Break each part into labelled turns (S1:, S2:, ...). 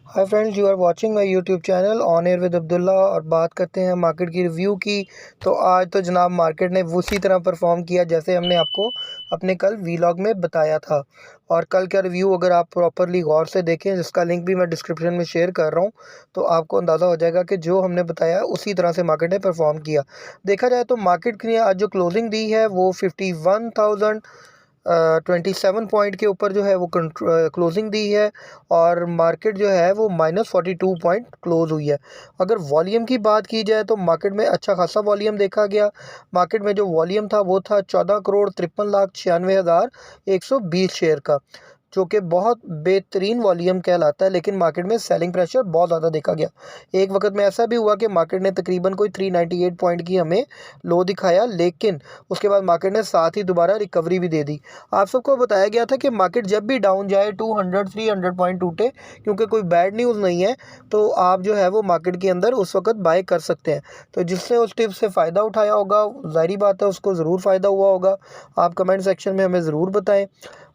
S1: Hi friends, you are watching my YouTube channel on air with Abdullah. और बात करते हैं मार्केट की रिव्यू की। तो आज तो जनाब मार्केट ने उसी तरह परफॉर्म किया जैसे हमने आपको अपने कल वीलॉग में बताया था। और कल का रिव्यू अगर आप प्रॉपरली गौर से देखें, जिसका लिंक भी मैं डिस्क्रिप्शन में शेयर कर रहा हूँ, तो आपको अंदाज़ा हो जाएगा कि जो हमने बताया उसी तरह से मार्केट ने परफॉर्म किया। देखा जाए तो मार्केट की आज जो क्लोजिंग दी है वो 51,000 27 पॉइंट के ऊपर जो है वो क्लोजिंग दी है। और मार्केट जो है वो -42 पॉइंट क्लोज हुई है। अगर वॉल्यूम की बात की जाए तो मार्केट में अच्छा खासा वॉल्यूम देखा गया। मार्केट में जो वॉल्यूम था वो था 14,53,96,120 शेयर का, जो कि बहुत बेहतरीन वॉल्यूम कहलाता है। लेकिन मार्केट में सेलिंग प्रेशर बहुत ज़्यादा देखा गया। एक वक्त में ऐसा भी हुआ कि मार्केट ने तकरीबन कोई 398 पॉइंट की हमें लो दिखाया, लेकिन उसके बाद मार्केट ने साथ ही दोबारा रिकवरी भी दे दी। आप सबको बताया गया था कि मार्केट जब भी डाउन जाए 200-300 पॉइंट टूटे, क्योंकि कोई बैड न्यूज़ नहीं है, तो आप जो है वो मार्केट के अंदर उस वक्त बाय कर सकते हैं। तो जिसने उस टिप से फ़ायदा उठाया होगा, ज़ाहिर बात है उसको ज़रूर फ़ायदा हुआ होगा। आप कमेंट सेक्शन में हमें ज़रूर बताएं।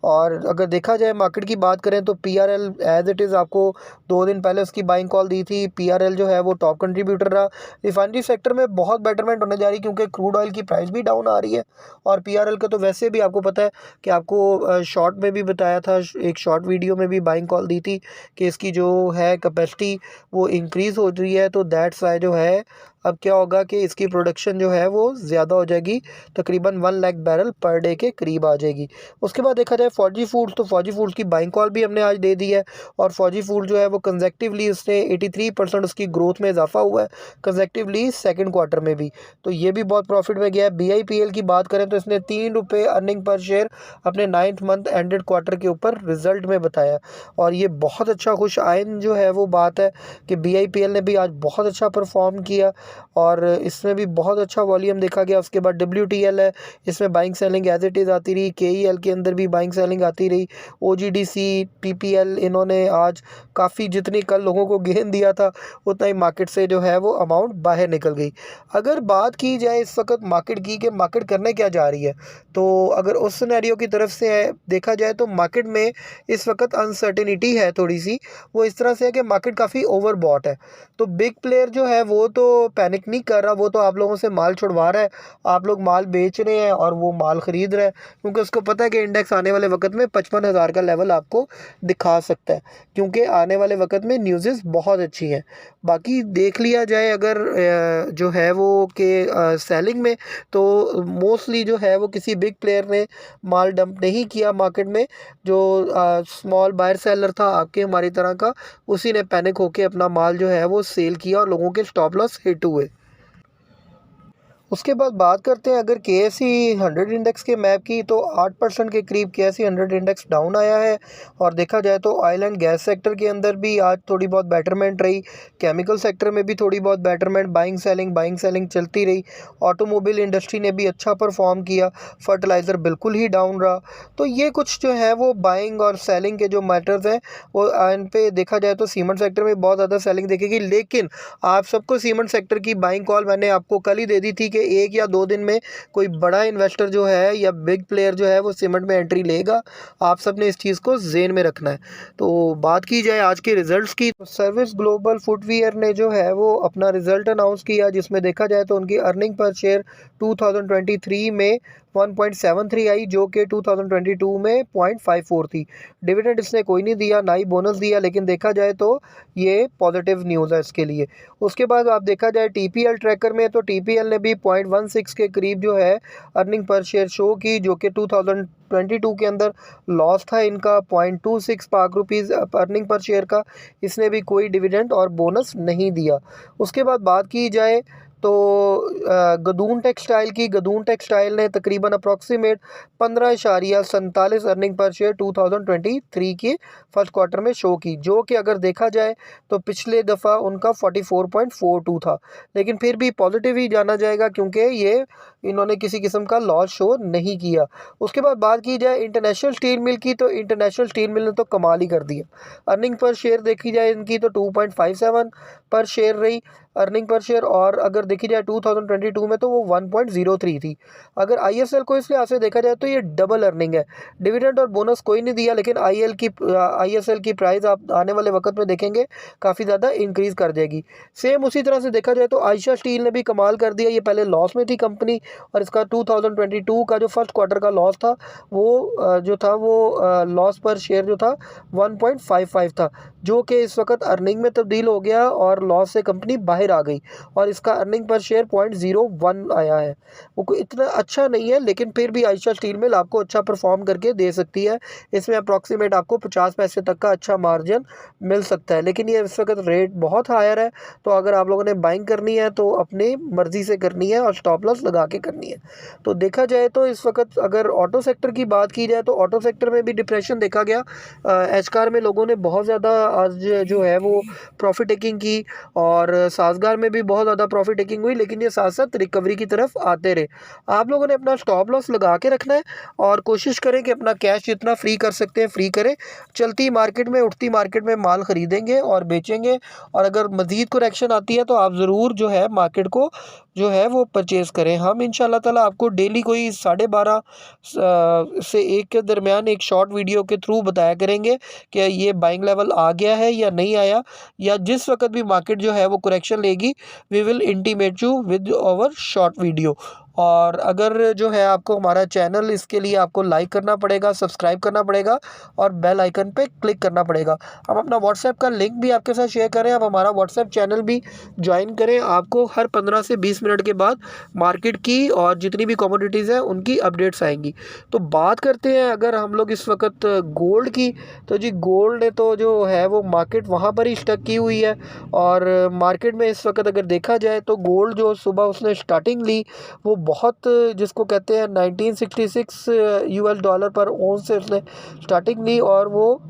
S1: और अगर देखा जाए मार्केट की बात करें तो पीआरएल एज इट इज़, आपको 2 दिन पहले उसकी बाइंग कॉल दी थी। पीआरएल जो है वो टॉप कंट्रीब्यूटर रहा। रिफाइनरी सेक्टर में बहुत बेटरमेंट होने जा रही है, क्योंकि क्रूड ऑयल की प्राइस भी डाउन आ रही है। और पीआरएल का तो वैसे भी आपको पता है कि आपको शॉर्ट में भी बताया था, एक शॉर्ट वीडियो में भी बाइंग कॉल दी थी कि इसकी जो है कैपेसिटी वो इंक्रीज़ हो रही है। तो दैट्स वाई जो है अब क्या होगा कि इसकी प्रोडक्शन जो है वो ज़्यादा हो जाएगी, तकरीबन 1 लाख बैरल पर डे के करीब आ जाएगी। उसके बाद देखा जाए फौजी फूड्स, तो फौजी फूड्स की बाइंग कॉल भी हमने आज दे दी है। और फौजी फूड जो है वो कंजेक्टिवली उसने 83% उसकी ग्रोथ में इजाफा हुआ है, कंजेक्टिवली सेकंड क्वार्टर में भी। तो ये भी बहुत प्रॉफिट में गया है। बीआईपीएल की बात करें तो इसने 3 रुपये अर्निंग पर शेयर अपने 9th मंथ एंडेड क्वार्टर के ऊपर रिजल्ट में बताया। और ये बहुत अच्छा खुश आइन जो है वो बात है कि बीआईपीएल ने भी आज बहुत अच्छा परफॉर्म किया और इसमें भी बहुत अच्छा वॉल्यूम देखा गया। उसके बाद डब्ल्यूटीएल है, इसमें buying selling as it is आती रही। केईएल के अंदर भी बाइंग सेलिंग आती रही। ओजीडीसी, पीपीएल, इन्होंने आज काफ़ी, जितनी कल लोगों को गेन दिया था उतना ही मार्केट से जो है वो अमाउंट बाहर निकल गई। अगर बात की जाए इस वक्त मार्केट की कि मार्केट करने क्या जा रही है, तो अगर उस सिनेरियो की तरफ से देखा जाए तो मार्केट में इस वक्त अनसर्टेनिटी है थोड़ी सी। वो इस तरह से है कि मार्केट काफ़ी ओवरबॉट है। तो बिग प्लेयर जो है वो तो पैनिक नहीं कर रहा, वो तो आप लोगों से माल छुड़वा रहा है। आप लोग माल बेच रहे हैं और वो माल ख़रीद रहा है, क्योंकि उसको पता है कि इंडेक्स आने वाले वक्त में 55,000 का लेवल आपको दिखा सकता है, क्योंकि आने वाले वक्त में न्यूज़ बहुत अच्छी हैं। बाकी देख लिया जाए अगर जो है वो कि सेलिंग में, तो मोस्टली जो है वो किसी बिग प्लेयर ने माल डंप नहीं किया मार्केट में। जो स्मॉल बायर सेलर था आपके हमारी तरह का, उसी ने पैनिक होके अपना माल जो है वो सेल किया और लोगों के स्टॉप लॉस हिट हुए। उसके बाद बात करते हैं अगर केएसई 100 इंडेक्स के मैप की, तो 8% के करीब केएसई 100 इंडेक्स डाउन आया है। और देखा जाए तो ऑयल एंड गैस सेक्टर के अंदर भी आज थोड़ी बहुत बेटरमेंट रही। केमिकल सेक्टर में भी थोड़ी बहुत बेटरमेंट, बाइंग सेलिंग चलती रही। ऑटोमोबाइल इंडस्ट्री ने भी अच्छा परफॉर्म किया। फर्टिलाइज़र बिल्कुल ही डाउन रहा। तो ये कुछ जो है वो बाइंग और सेलिंग के जो मैटर्स हैं वो इन पे देखा जाए तो सीमेंट सेक्टर में बहुत ज़्यादा सेलिंग देखेगी। लेकिन आप सबको सीमेंट सेक्टर की बाइंग कॉल मैंने आपको कल ही दे दी थी कि 1 या 2 दिन में कोई बड़ा इन्वेस्टर जो है या बिग प्लेयर जो है वो सीमेंट में एंट्री लेगा। आप सब ने इस चीज़ को ज़हन में रखना है। तो बात की जाए आज के रिजल्ट्स की, तो सर्विस ग्लोबल फुटवियर ने जो है वो अपना रिजल्ट अनाउंस किया, जिसमें देखा जाए तो उनकी अर्निंग पर शेयर 2023 में 1.73 आई, जो कि 2022 में 0.54 थी। डिविडेंड इसने कोई नहीं दिया, ना ही बोनस दिया, लेकिन देखा जाए तो ये पॉजिटिव न्यूज़ है इसके लिए। उसके बाद आप देखा जाए टीपीएल ट्रैकर में, तो टीपीएल ने भी 0.16 के करीब जो है अर्निंग पर शेयर शो की, जो कि 2022 के अंदर लॉस था इनका 0.26 पाक रुपीज़ अर्निंग पर शेयर का। इसने भी कोई डिविडेंड और बोनस नहीं दिया। उसके बाद बात की जाए तो गदून टेक्सटाइल की, गदून टेक्सटाइल ने तकरीबन अप्रॉक्सीमेट 15.47 अर्निंग पर शेयर 2023 के फर्स्ट क्वार्टर में शो की, जो कि अगर देखा जाए तो पिछले दफ़ा उनका 44.42 था। लेकिन फिर भी पॉजिटिव ही जाना जाएगा, क्योंकि ये इन्होंने किसी किस्म का लॉस शो नहीं किया। उसके बाद बात की जाए इंटरनेशनल स्टील मिल की, तो इंटरनेशनल स्टील मिल ने तो कमाल ही कर दिया। अर्निंग पर शेयर देखी जाए इनकी तो 2.57 पर शेयर रही अर्निंग पर शेयर। और अगर देखी जाए 2022 में तो वो 1.03 थी। अगर ISL को इस लिहाज से देखा जाए तो ये डबल अर्निंग है। डिविडेंड और बोनस कोई नहीं दिया, लेकिन ISL की प्राइस आप आने वाले वक्त में देखेंगे काफ़ी ज़्यादा इंक्रीज़ कर जाएगी। सेम उसी तरह से देखा जाए तो आयशा स्टील ने भी कमाल कर दिया। ये पहले लॉस में थी कंपनी, और इसका 2022 का जो फर्स्ट क्वार्टर का लॉस था वो लॉस पर शेयर जो था 1.55 था, जो कि इस वक्त अर्निंग में तब्दील हो गया और लॉस से कंपनी बाहर आ गई, और इसका अर्निंग पर शेयर 0.01 आया है। वो कोई इतना अच्छा नहीं है, लेकिन फिर भी आयशा स्टील मिल आपको अच्छा परफॉर्म करके दे सकती है। इसमें अप्रॉक्सीमेट आपको 50 पैसे तक का अच्छा मार्जिन मिल सकता है, लेकिन ये इस वक्त रेट बहुत हायर है। तो अगर आप लोगों ने बाइंग करनी है तो अपनी मर्जी से करनी है और स्टॉप लॉस लगा के करनी है। तो देखा जाए तो इस वक्त अगर ऑटो सेक्टर की बात की जाए तो ऑटो सेक्टर में भी डिप्रेशन देखा गया। एचकार में लोगों ने बहुत ज़्यादा आज जो है वो प्रॉफिट टेकिंग की, और साजगार में भी बहुत ज़्यादा प्रॉफिट टेकिंग हुई, लेकिन ये साथ साथ रिकवरी की तरफ आते रहे। आप लोगों ने अपना स्टॉप लॉस लगा के रखना है और कोशिश करें कि अपना कैश जितना फ्री कर सकते हैं फ्री करें। चलती मार्केट में, उठती मार्केट में माल खरीदेंगे और बेचेंगे, और अगर मज़ीद करेक्शन आती है तो आप ज़रूर जो है मार्केट को जो है वो परचेज़ करें। हम इंशाल्लाह ताला आपको डेली कोई 12:30 से 1 के दरमियान एक शॉर्ट वीडियो के थ्रू बताया करेंगे कि ये बाइंग लेवल आ गया है या नहीं आया, या जिस वक्त भी मार्केट जो है वो करेक्शन लेगी, we will intimate you with our short video. और अगर जो है आपको हमारा चैनल, इसके लिए आपको लाइक करना पड़ेगा, सब्सक्राइब करना पड़ेगा और बेल आइकन पे क्लिक करना पड़ेगा। हम अपना व्हाट्सएप का लिंक भी आपके साथ शेयर करें, आप हमारा व्हाट्सएप चैनल भी ज्वाइन करें। आपको हर 15 से 20 मिनट के बाद मार्केट की और जितनी भी कमोडिटीज़ हैं उनकी अपडेट्स आएंगी। तो बात करते हैं अगर हम लोग इस वक्त गोल्ड की, तो जी गोल्ड ने तो जो है वो मार्केट वहाँ पर ही स्टक की हुई है। और मार्केट में इस वक्त अगर देखा जाए तो गोल्ड जो सुबह उसने स्टार्टिंग ली वो बहुत, जिसको कहते हैं 1966 $US पर औंस से उसने स्टार्टिंग ली, और वो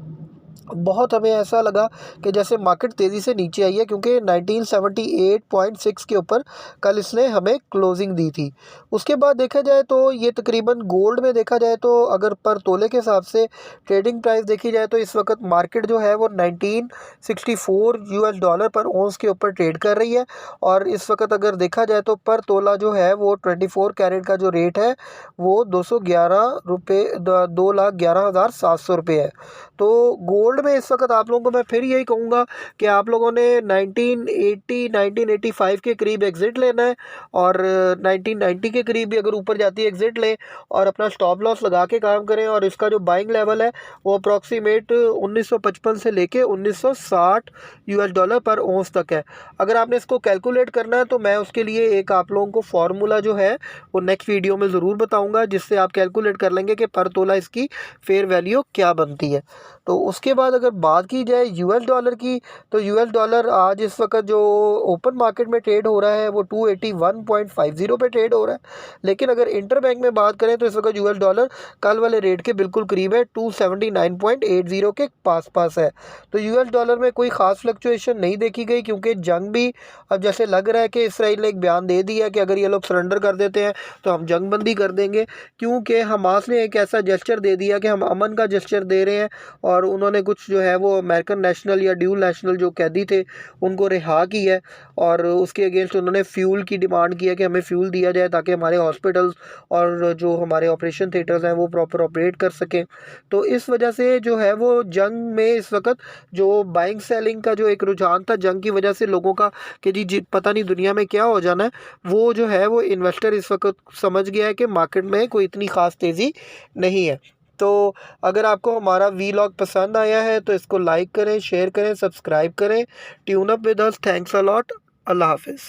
S1: बहुत हमें ऐसा लगा कि जैसे मार्केट तेज़ी से नीचे आई है, क्योंकि 1978.6 के ऊपर कल इसने हमें क्लोजिंग दी थी। उसके बाद देखा जाए तो ये तकरीबन गोल्ड में देखा जाए तो अगर पर तोले के हिसाब से ट्रेडिंग प्राइस देखी जाए तो इस वक्त मार्केट जो है वो 1964 $US पर औंस के ऊपर ट्रेड कर रही है। और इस वक्त अगर देखा जाए तो पर तोला जो है वो 24 कैरेट का जो रेट है वो 211 रुपये, 2,11,700 रुपये है। तो गोल्ड में इस वक्त आप लोगों को मैं फिर यही कहूँगा कि आप लोगों ने 1985 के करीब एग्ज़िट लेना है, और 1990 के करीब भी अगर ऊपर जाती है एग्ज़िट लें और अपना स्टॉप लॉस लगा के काम करें। और इसका जो बाइंग लेवल है वो अप्रॉक्सीमेट 1955 से लेके 1960 $US पर औंस तक है। अगर आपने इसको कैलकुलेट करना है तो मैं उसके लिए एक आप लोगों को फार्मूला जो है वो नेक्स्ट वीडियो में ज़रूर बताऊँगा, जिससे आप कैलकुलेट कर लेंगे कि पर तोला इसकी फेयर वैल्यू क्या बनती है। तो उसके बाद अगर बात की जाए $US की, तो $US आज इस वक्त जो ओपन मार्केट में ट्रेड हो रहा है वो 281.50 पे ट्रेड हो रहा है। लेकिन अगर इंटर बैंक में बात करें तो इस वक्त $US कल वाले रेट के बिल्कुल करीब है, 279.80 के पास है। तो $US में कोई ख़ास फ्लक्चुएशन नहीं देखी गई, क्योंकि जंग भी अब जैसे लग रहा है कि इसराइल ने एक बयान दे दिया कि अगर ये लोग सरेंडर कर देते हैं तो हम जंग बंदी कर देंगे, क्योंकि हमास ने एक ऐसा जेस्चर दे दिया कि हम अमन का जेस्चर दे रहे हैं। और उन्होंने कुछ जो है वो अमेरिकन नेशनल या ड्यूल नेशनल जो कैदी थे उनको रिहा की है, और उसके अगेंस्ट उन्होंने फ्यूल की डिमांड की है कि हमें फ्यूल दिया जाए ताकि हमारे हॉस्पिटल्स और जो हमारे ऑपरेशन थिएटर्स हैं वो प्रॉपर ऑपरेट कर सकें। तो इस वजह से जो है वो जंग में इस वक्त जो बाइंग सेलिंग का जो एक रुझान था जंग की वजह से लोगों का कि जी पता नहीं दुनिया में क्या हो जाना है, वो जो है वो इन्वेस्टर इस वक्त समझ गया है कि मार्केट में कोई इतनी ख़ास तेज़ी नहीं है। तो अगर आपको हमारा वीलॉग पसंद आया है तो इसको लाइक करें, शेयर करें, सब्सक्राइब करें। Tune up with us. Thanks a lot. अल्लाह हाफिज़।